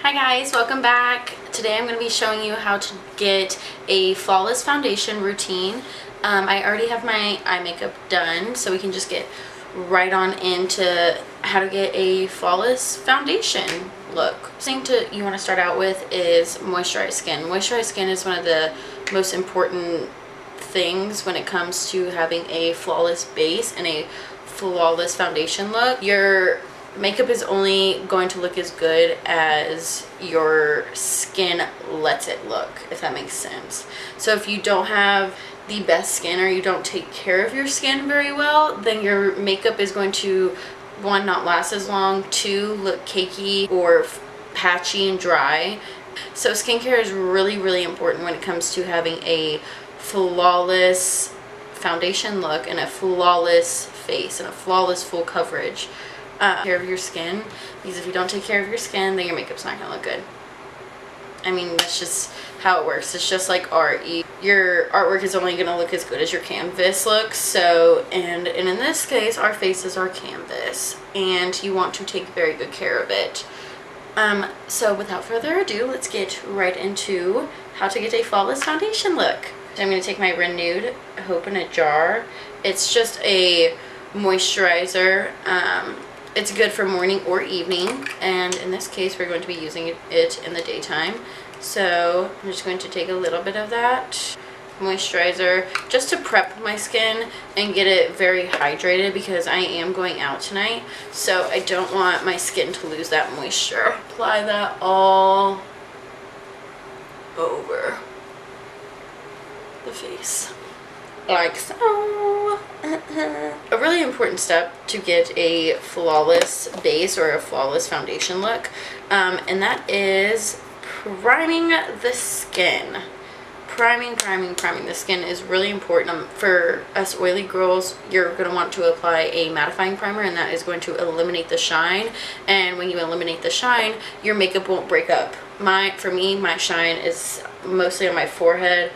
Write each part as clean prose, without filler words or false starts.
Hi guys, welcome back. Today I'm going to be showing you how to get a flawless foundation routine. I already have my eye makeup done, so we can just get right on into how to get a flawless foundation look. The thing you want to start out with is moisturized skin. Moisturized skin is one of the most important things when it comes to having a flawless base and a flawless foundation look. Your makeup is only going to look as good as your skin lets it look, if that makes sense. So if you don't have the best skin or you don't take care of your skin very well, then your makeup is going to, one, not last as long, two, look cakey or patchy and dry. So skincare is really important when it comes to having a flawless foundation look and a flawless face and a flawless full coverage. Care of your skin, because if you don't take care of your skin, then your makeup's not gonna look good. I mean, that's just how it works. It's just like art. Your artwork is only gonna look as good as your canvas looks. So, and in this case, our faces are canvas, and you want to take very good care of it. So without further ado, let's get right into how to get a flawless foundation look. So I'm gonna take my Renewed Hope in a jar. It's just a moisturizer. It's good for morning or evening, and in this case we're going to be using it in the daytime. So I'm just going to take a little bit of that moisturizer just to prep my skin and get it very hydrated, because I am going out tonight, so I don't want my skin to lose that moisture. Apply that all over the face, like so. A really important step to get a flawless base or a flawless foundation look, and that is priming the skin. Priming the skin is really important. For us oily girls, you're going to want to apply a mattifying primer, and that is going to eliminate the shine. And when you eliminate the shine, your makeup won't break up. For me, my shine is mostly on my forehead,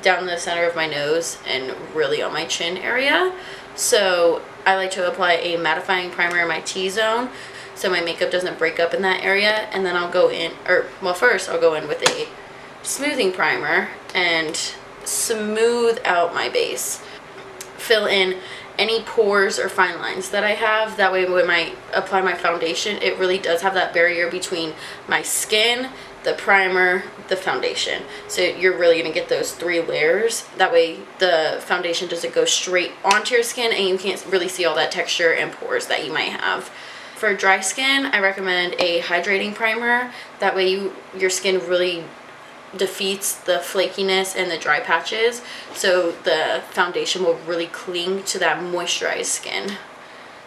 down the center of my nose, and really on my chin area. So I like to apply a mattifying primer in my T-zone so my makeup doesn't break up in that area, and then I'll go in, first I'll go in with a smoothing primer and smooth out my base. Fill in any pores or fine lines that I have. That way when I apply my foundation, it really does have that barrier between my skin, the primer, the foundation. So you're really going to get those three layers. That way the foundation doesn't go straight onto your skin and you can't really see all that texture and pores that you might have. For dry skin, I recommend a hydrating primer. That way your skin really defeats the flakiness and the dry patches, so the foundation will really cling to that moisturized skin.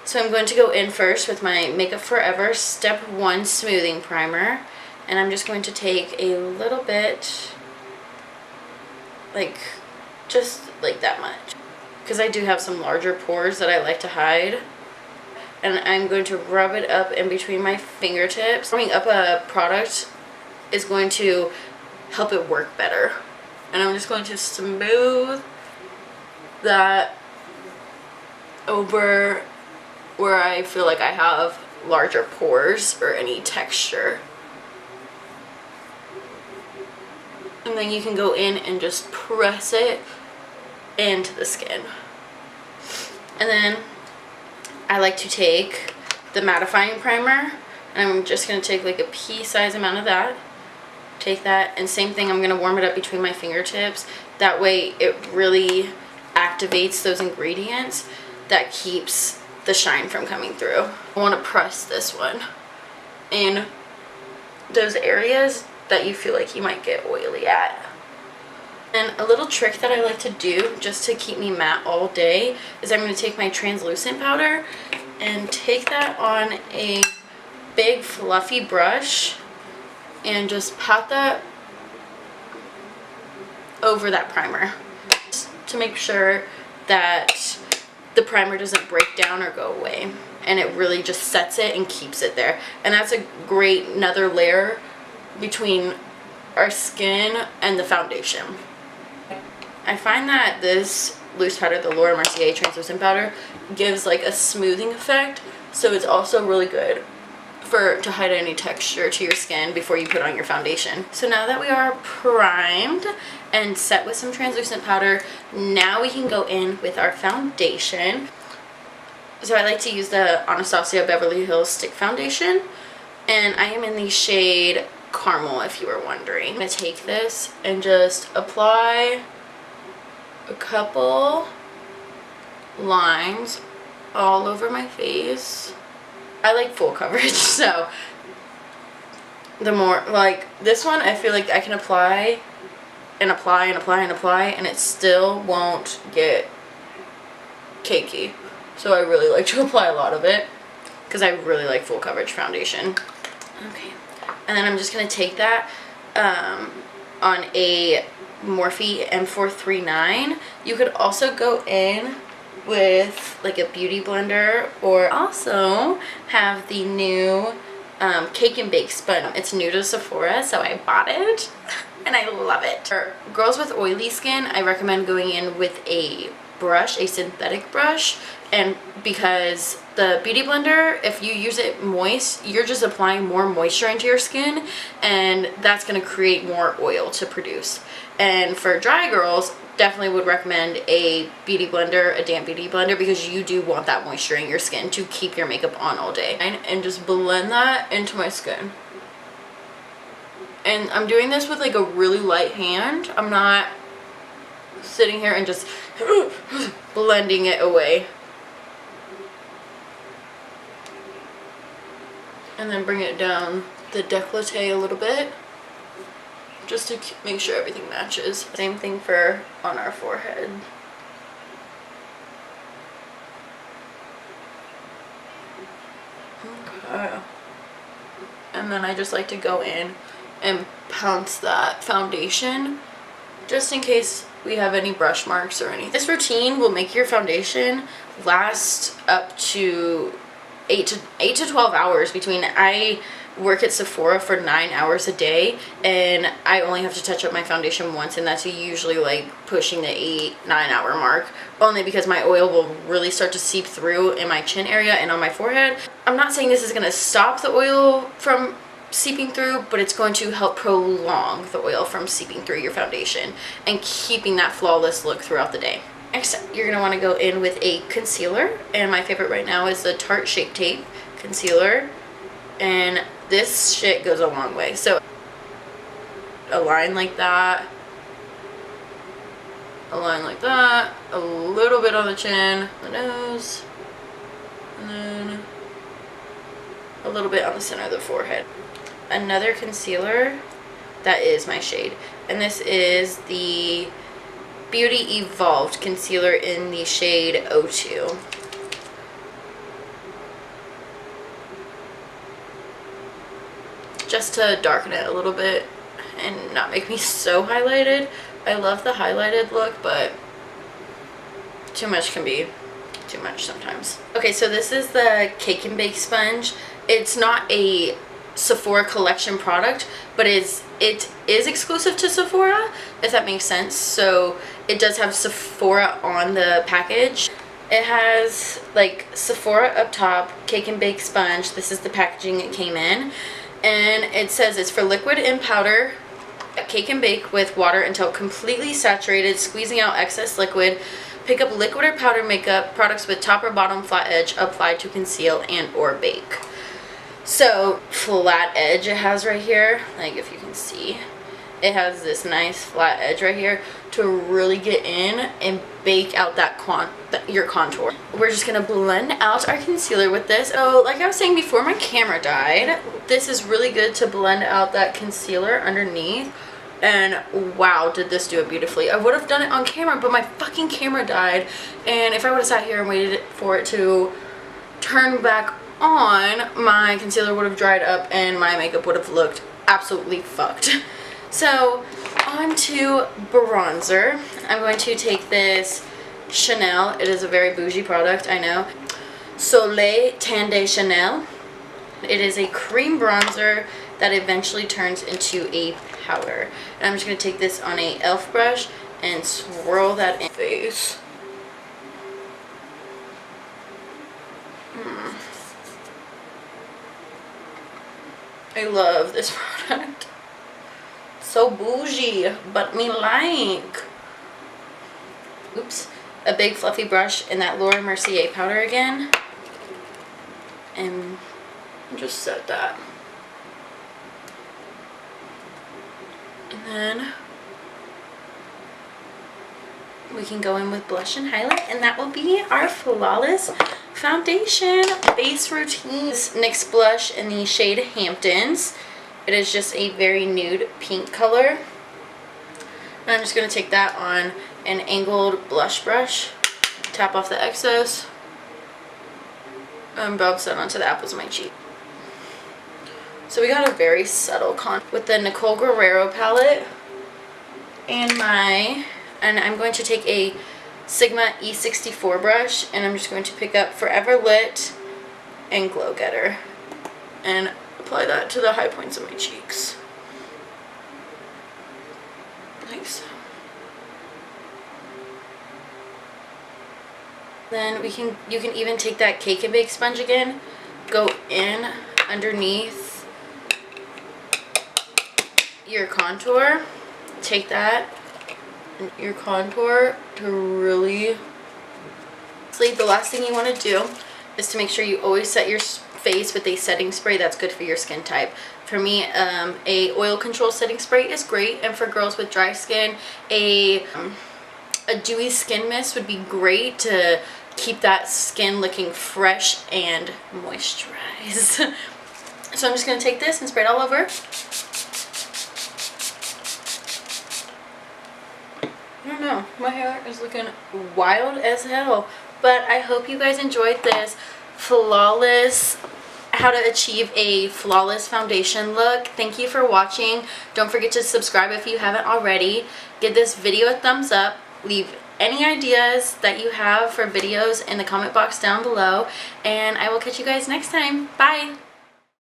So I'm going to go in first with my Makeup Forever Step 1 Smoothing Primer, and I'm just going to take a little bit, just like that much, because I do have some larger pores that I like to hide. And I'm going to rub it up in between my fingertips. Warming up a product is going to help it work better. And I'm just going to smooth that over where I feel like I have larger pores or any texture. And then you can go in and just press it into the skin. And then I like to take the mattifying primer, and I'm just going to take like a pea-sized amount of that. Take that, and same thing, I'm going to warm it up between my fingertips. That way it really activates those ingredients that keeps the shine from coming through. I want to press this one in those areas that you feel like you might get oily at. And a little trick that I like to do just to keep me matte all day is I'm going to take my translucent powder and take that on a big fluffy brush and just pat that over that primer, just to make sure that the primer doesn't break down or go away, and it really just sets it and keeps it there. And that's a great another layer between our skin and the foundation. I find that this loose powder, the Laura Mercier translucent powder, gives like a smoothing effect, so it's also really good to hide any texture to your skin before you put on your foundation. So now that we are primed and set with some translucent powder, now we can go in with our foundation. So I like to use the Anastasia Beverly Hills Stick Foundation, and I am in the shade Caramel, if you were wondering. I'm going to take this and just apply a couple lines all over my face. I like full coverage, so the more, like this one, I feel like I can apply and apply and apply and apply and it still won't get cakey. So I really like to apply a lot of it because I really like full coverage foundation. Okay, and then I'm just going to take that on a Morphe M439. You could also go in with like a beauty blender, or also have the new Cake and Bake sponge. It's new to Sephora, so I bought it and I love it. For girls with oily skin, I recommend going in with a brush, a synthetic brush, and because the beauty blender, if you use it moist, you're just applying more moisture into your skin, and that's going to create more oil to produce. And for dry girls, definitely would recommend a beauty blender, a damp beauty blender, because you do want that moisture in your skin to keep your makeup on all day. And just blend that into my skin. And I'm doing this with like a really light hand. I'm not sitting here and just blending it away. And then bring it down the décolleté a little bit, just to make sure everything matches. Same thing for on our forehead. Okay. And then I just like to go in and pounce that foundation just in case we have any brush marks or anything. This routine will make your foundation last up to 8 to 12 hours. Between, I work at Sephora for 9 hours a day, and I only have to touch up my foundation once, and that's usually like pushing the 8-9 hour mark, only because my oil will really start to seep through in my chin area and on my forehead. I'm not saying this is going to stop the oil from seeping through, but it's going to help prolong the oil from seeping through your foundation and keeping that flawless look throughout the day. Next, you're going to want to go in with a concealer, and my favorite right now is the Tarte Shape Tape concealer, and this shit goes a long way. So a line like that, a line like that, a little bit on the chin, the nose, and then a little bit on the center of the forehead. Another concealer that is my shade, and this is the Beauty Evolved concealer in the shade O2. Just to darken it a little bit and not make me so highlighted. I love the highlighted look, but too much can be too much sometimes. Okay, so this is the Cake and Bake sponge. It's not a Sephora collection product, but it is exclusive to Sephora, if that makes sense. So it does have Sephora on the package. It has like Sephora up top, Cake and Bake sponge. This is the packaging it came in, and it says it's for liquid and powder. Cake and bake with water until completely saturated, squeezing out excess liquid. Pick up liquid or powder makeup products with top or bottom flat edge applied to conceal and or bake. So flat edge it has right here, like if you can see, it has this nice flat edge right here to really get in and bake out that your contour. We're just gonna blend out our concealer with this. Oh, like I was saying before my camera died, this is really good to blend out that concealer underneath. And wow, did this do it beautifully. I would have done it on camera, but my fucking camera died, and if I would have sat here and waited for it to turn back on, my concealer would have dried up and my makeup would have looked absolutely fucked. So on to bronzer. I'm going to take this Chanel. It is a very bougie product, I know. Soleil Tan de Chanel. It is a cream bronzer that eventually turns into a powder. And I'm just going to take this on a e.l.f. brush and swirl that in face. I love this product. So bougie, but me like. Oops. A big fluffy brush and that Laura Mercier powder again. And just set that. And then we can go in with blush and highlight, and that will be our Flawless foundation base routine. This NYX blush in the shade Hamptons. It is just a very nude pink color. And I'm just going to take that on an angled blush brush, tap off the excess, and bounce that onto the apples of my cheek. So we got a very subtle with the Nicole Guerrero palette, and I'm going to take a Sigma E64 brush, and I'm just going to pick up Forever Lit and Glow Getter and apply that to the high points of my cheeks. Like so. Then you can even take that Cake and Bake sponge again, go in underneath your contour, take that and your contour to really sleep. The last thing you want to do is to make sure you always set your face with a setting spray that's good for your skin type. For me, a oil control setting spray is great, and for girls with dry skin, a dewy skin mist would be great to keep that skin looking fresh and moisturized. So I'm just going to take this and spray it all over. I don't know, my hair is looking wild as hell, but I hope you guys enjoyed this flawless, how to achieve a flawless foundation look. Thank you for watching. Don't forget to subscribe if you haven't already. Give this video a thumbs up. Leave any ideas that you have for videos in the comment box down below, and I will catch you guys next time. Bye!